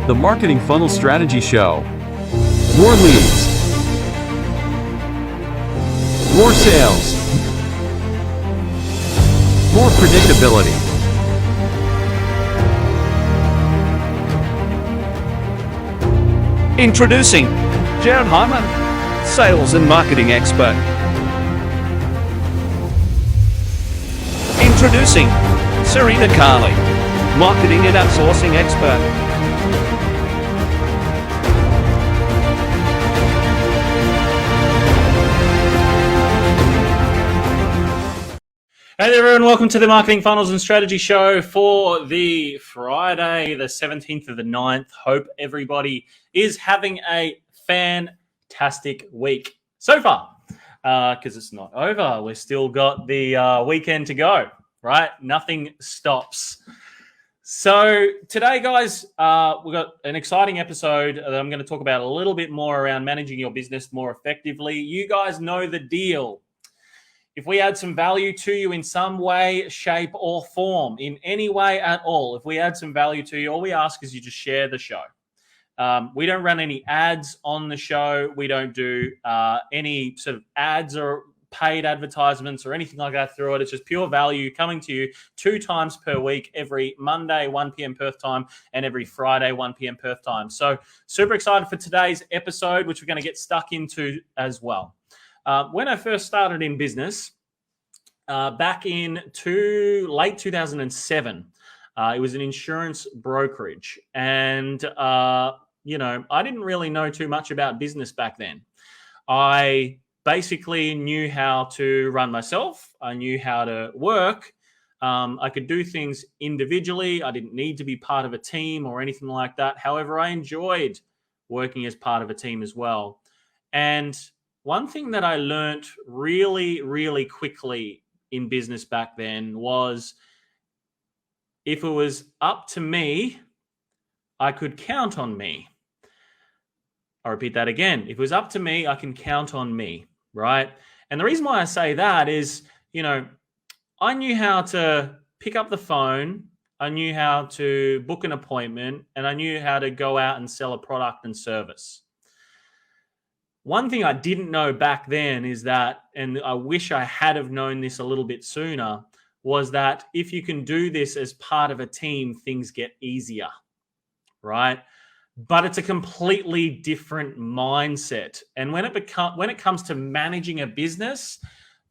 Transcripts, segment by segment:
The Marketing Funnel Strategy Show. More leads. More sales. More predictability. Introducing Jared Hyman, sales and marketing expert. Introducing Serena Carly, marketing and outsourcing expert. Hey there everyone, welcome to the Marketing Funnels and Strategy Show for the Friday, the 17th of the 9th. Hope everybody is having a fantastic week so far, because it's not over. We've still got the weekend to go, right? Nothing stops. So today, guys, we've got an exciting episode that I'm going to talk about a little bit more around managing your business more effectively. You guys know the deal. If we add some value to you in some way, shape, or form, in any way at all, if we add some value to you, all we ask is you just share the show. We don't run any ads on the show. We don't do any sort of ads or paid advertisements or anything like that through it. It's just pure value coming to you 2 times per week, every Monday, 1 p.m. Perth time, and every Friday, 1 p.m. Perth time. So super excited for today's episode, which we're going to get stuck into as well. When I first started in business, back in late 2007, it was an insurance brokerage. And, I didn't really know too much about business back then. I basically knew how to run myself. I knew how to work. I could do things individually. I didn't need to be part of a team or anything like that. However, I enjoyed working as part of a team as well. And one thing that I learned really, really quickly in business back then was if it was up to me, I could count on me. I'll repeat that again. If it was up to me, I can count on me, right? And the reason why I say that is, I knew how to pick up the phone, I knew how to book an appointment, and I knew how to go out and sell a product and service. One thing I didn't know back then is that, and I wish I had have known this a little bit sooner, was that if you can do this as part of a team, things get easier, right? But it's a completely different mindset. And when it comes to managing a business,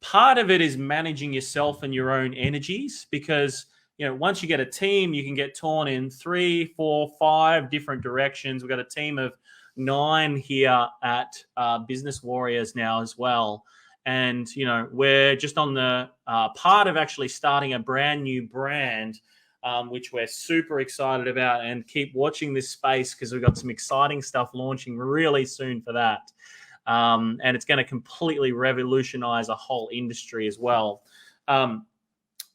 part of it is managing yourself and your own energies, because once you get a team, you can get torn in 3, 4, 5 different directions. We've got a team of 9 here at Business Warriors now as well. And, we're just on the part of actually starting a brand new brand, which we're super excited about, and keep watching this space because we've got some exciting stuff launching really soon for that. And it's going to completely revolutionize a whole industry as well.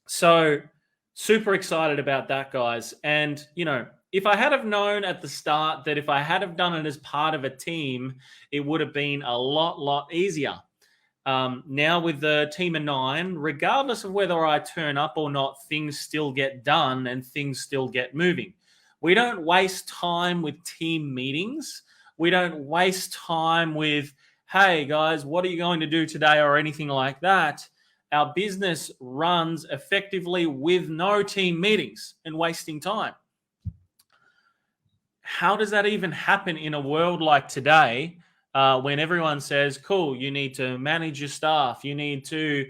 So super excited about that, guys. And, if I had have known at the start that if I had have done it as part of a team, it would have been a lot easier. Now with the team of 9, regardless of whether I turn up or not, things still get done and things still get moving. We don't waste time with team meetings. We don't waste time with, hey guys, what are you going to do today, or anything like that. Our business runs effectively with no team meetings and wasting time. How does that even happen in a world like today, when everyone says, cool, you need to manage your staff, you need to,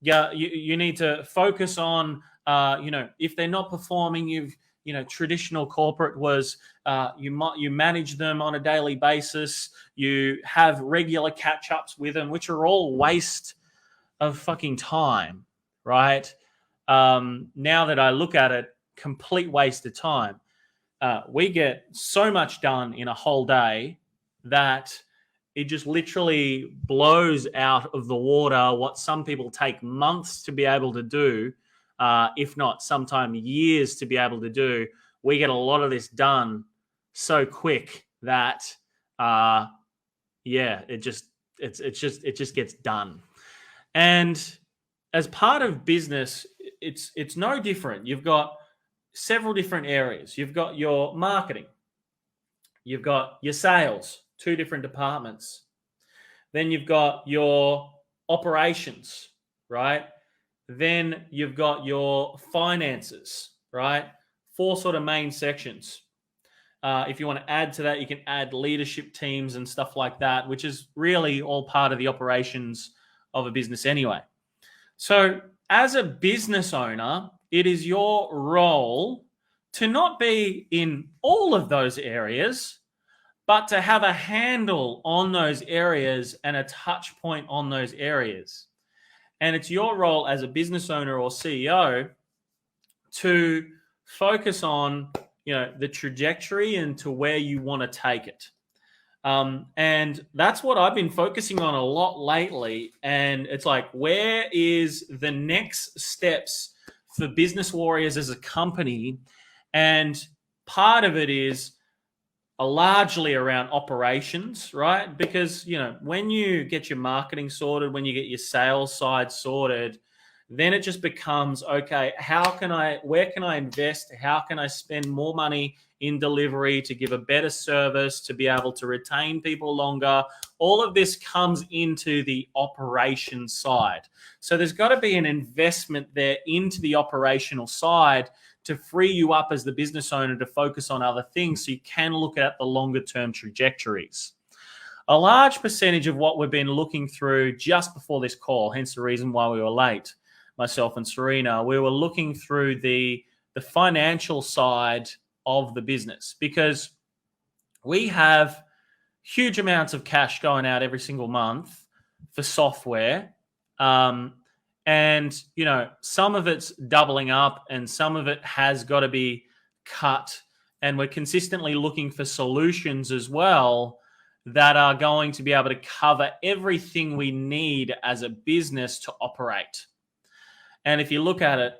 you need to focus on, if they're not performing, traditional corporate was, you manage them on a daily basis, you have regular catch-ups with them, which are all waste of fucking time, right? Now that I look at it, complete waste of time. We get so much done in a whole day that it just literally blows out of the water what some people take months to be able to do, if not sometimes years to be able to do. We get a lot of this done so quick that, it just gets done. And as part of business, it's no different. You've got several different areas. You've got your marketing, you've got your sales, two different departments. Then you've got your operations, right? Then you've got your finances, right? Four sort of main sections. If you want to add to that, you can add leadership teams and stuff like that, which is really all part of the operations of a business anyway. So as a business owner, it is your role to not be in all of those areas, but to have a handle on those areas and a touch point on those areas. And it's your role as a business owner or CEO to focus on, the trajectory and to where you want to take it. And that's what I've been focusing on a lot lately. And it's like, where is the next steps for Business Warriors as a company? And part of it is largely around operations, right? Because, when you get your marketing sorted, when you get your sales side sorted, then it just becomes, okay, where can I invest? How can I spend more money in delivery to give a better service, to be able to retain people longer? All of this comes into the operation side. So there's got to be an investment there into the operational side to free you up as the business owner to focus on other things so you can look at the longer term trajectories. A large percentage of what we've been looking through just before this call, hence the reason why we were late, myself and Serena, we were looking through the financial side of the business, because we have huge amounts of cash going out every single month for software. And, some of it's doubling up and some of it has got to be cut. And we're consistently looking for solutions as well that are going to be able to cover everything we need as a business to operate. And if you look at it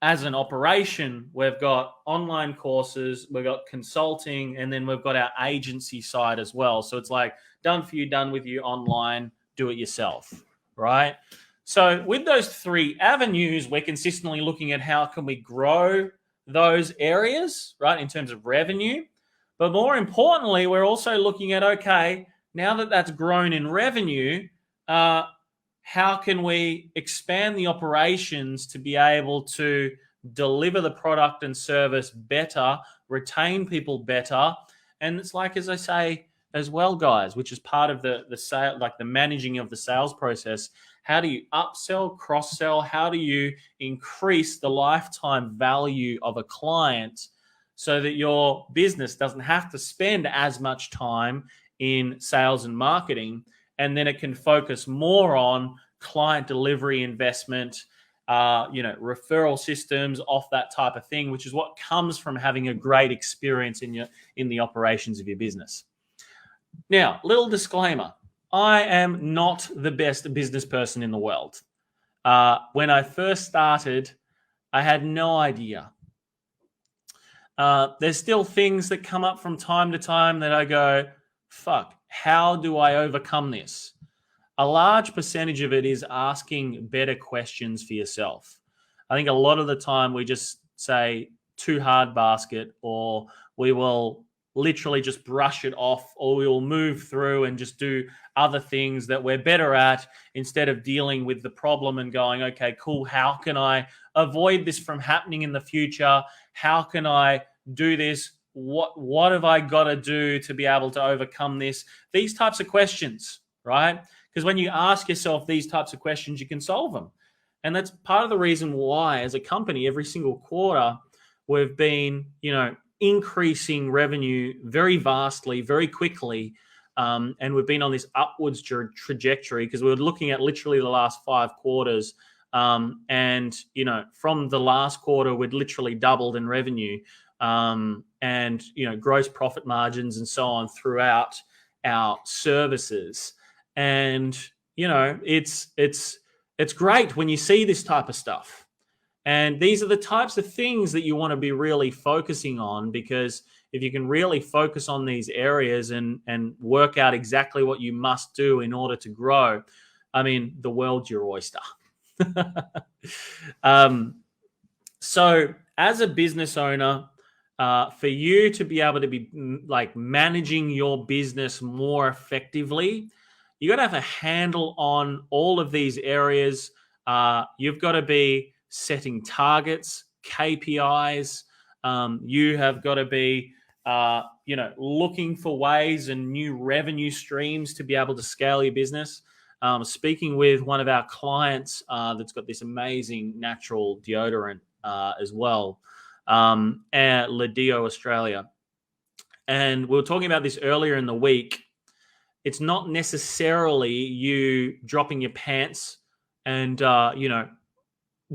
as an operation, we've got online courses, we've got consulting, and then we've got our agency side as well. So it's like done for you, done with you, online, do it yourself, right? So with those three avenues, we're consistently looking at how can we grow those areas, right, in terms of revenue. But more importantly, we're also looking at, okay, now that that's grown in revenue, how can we expand the operations to be able to deliver the product and service better, retain people better? And it's like, as I say as well, guys, which is part of the sale, like the managing of the sales process. How do you upsell, cross-sell? How do you increase the lifetime value of a client so that your business doesn't have to spend as much time in sales and marketing, and then it can focus more on client delivery investment, referral systems, off that type of thing, which is what comes from having a great experience in the operations of your business. Now, little disclaimer. I am not the best business person in the world. When I first started, I had no idea. There's still things that come up from time to time that I go, fuck, how do I overcome this? A large percentage of it is asking better questions for yourself. I think a lot of the time we just say too hard basket, or we will literally just brush it off, or we will move through and just do other things that we're better at instead of dealing with the problem and going, okay, cool, how can I avoid this from happening in the future? How can I do this? What have I got to do to be able to overcome this? These types of questions, right? Because when you ask yourself these types of questions, you can solve them. And that's part of the reason why, as a company, every single quarter, we've been, increasing revenue very vastly, very quickly. And we've been on this upwards trajectory because we were looking at literally the last 5 quarters. And, from the last quarter, we'd literally doubled in revenue, and, gross profit margins and so on throughout our services. And, it's great when you see this type of stuff. And these are the types of things that you want to be really focusing on, because if you can really focus on these areas and work out exactly what you must do in order to grow, the world's your oyster. So as a business owner, for you to be able to be like managing your business more effectively, you got to have a handle on all of these areas. You've got to be setting targets, KPIs. You have got to be, looking for ways and new revenue streams to be able to scale your business. Speaking with one of our clients that's got this amazing natural deodorant as well, at Ladeo Australia. And we were talking about this earlier in the week. It's not necessarily you dropping your pants and,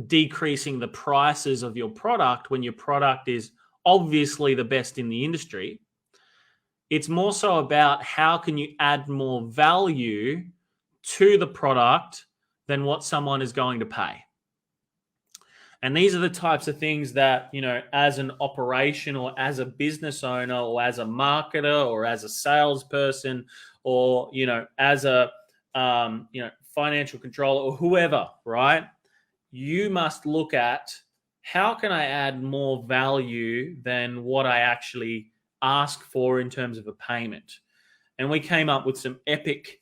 decreasing the prices of your product when your product is obviously the best in the industry. It's more so about how can you add more value to the product than what someone is going to pay. And these are the types of things that, as an operation or as a business owner or as a marketer or as a salesperson or, as a, financial controller or whoever, right? You must look at how can I add more value than what I actually ask for in terms of a payment. And we came up with some epic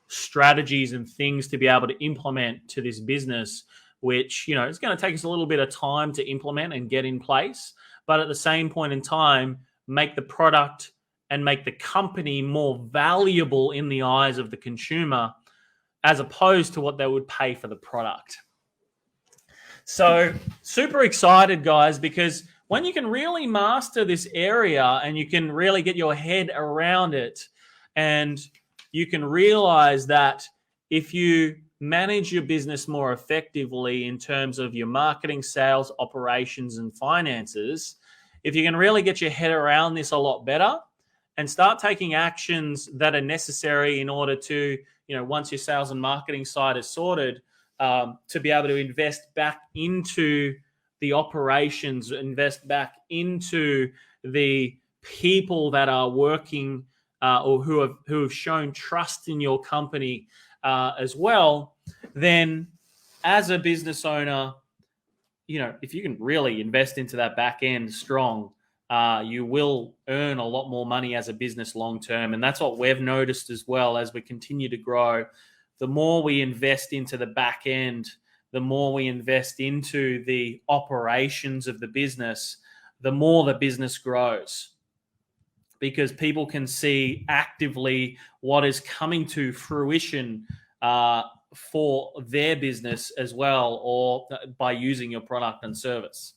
strategies and things to be able to implement to this business, which, it's going to take us a little bit of time to implement and get in place. But at the same point in time, make the product and make the company more valuable in the eyes of the consumer as opposed to what they would pay for the product. So super excited, guys, because when you can really master this area and you can really get your head around it and you can realize that if you manage your business more effectively in terms of your marketing, sales, operations, and finances, if you can really get your head around this a lot better and start taking actions that are necessary in order to, once your sales and marketing side is sorted, to be able to invest back into the operations, invest back into the people that are working or who have shown trust in your company as well, then as a business owner, if you can really invest into that back end strong, you will earn a lot more money as a business long term. And that's what we've noticed as well as we continue to grow. The more we invest into the back end, the more we invest into the operations of the business, the more the business grows. Because people can see actively what is coming to fruition for their business as well, or by using your product and service.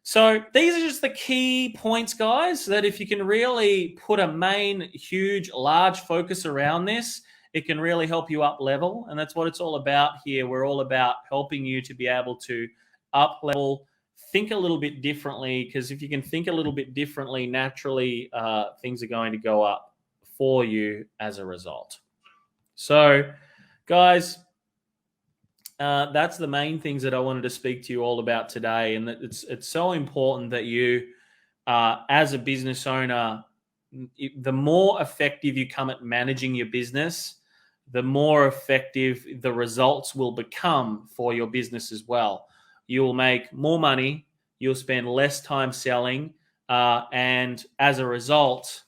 So these are just the key points, guys, that if you can really put a main, huge, large focus around this, it can really help you up level. And that's what it's all about here. We're all about helping you to be able to up level, think a little bit differently, because if you can think a little bit differently, naturally, things are going to go up for you as a result. So, guys, that's the main things that I wanted to speak to you all about today. And that it's so important that you, as a business owner, the more effective you come at managing your business, the more effective the results will become for your business as well. You'll make more money, you'll spend less time selling, and as a result,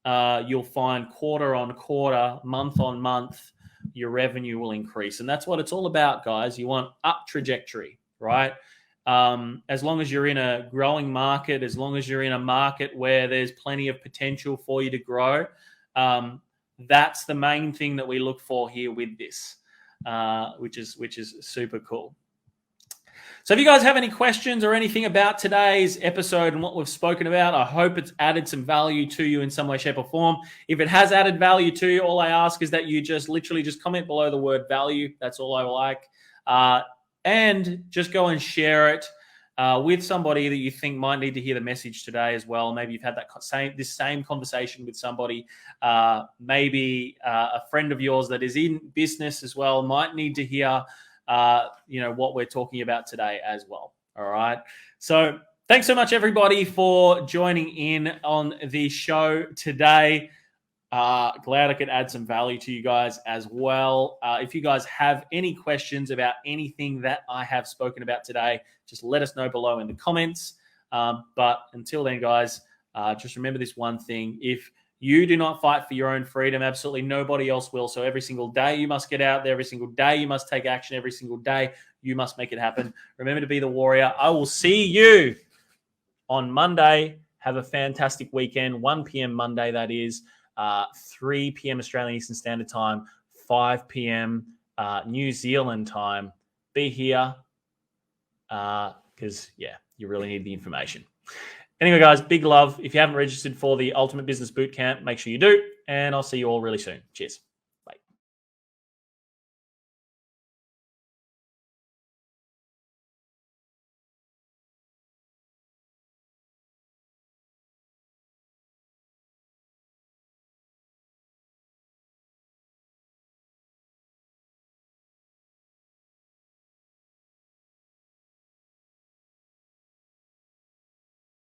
you'll find quarter on quarter, month on month, your revenue will increase. And that's what it's all about, guys. You want up trajectory, right? As long as you're in a growing market, as long as you're in a market where there's plenty of potential for you to grow, that's the main thing that we look for here with this, which is super cool. So if you guys have any questions or anything about today's episode and what we've spoken about, I hope it's added some value to you in some way, shape, or form. If it has added value to you, all I ask is that you just literally just comment below the word value. That's all I like. And just go and share it with somebody that you think might need to hear the message today as well. Maybe you've had this same conversation with somebody. Maybe a friend of yours that is in business as well might need to hear what we're talking about today as well. All right. So thanks so much, everybody, for joining in on the show today. Glad I could add some value to you guys as well. If you guys have any questions about anything that I have spoken about today, just let us know below in the comments. But until then, guys, just remember this one thing. If you do not fight for your own freedom, absolutely nobody else will. So every single day you must get out there. Every single day you must take action. Every single day you must make it happen. Remember to be the warrior. I will see you on Monday. Have a fantastic weekend. 1 p.m. Monday, that is. 3 p.m. Australian Eastern Standard Time, 5 p.m. New Zealand time. Be here because, you really need the information. Anyway, guys, big love. If you haven't registered for the Ultimate Business Bootcamp, make sure you do. And I'll see you all really soon. Cheers.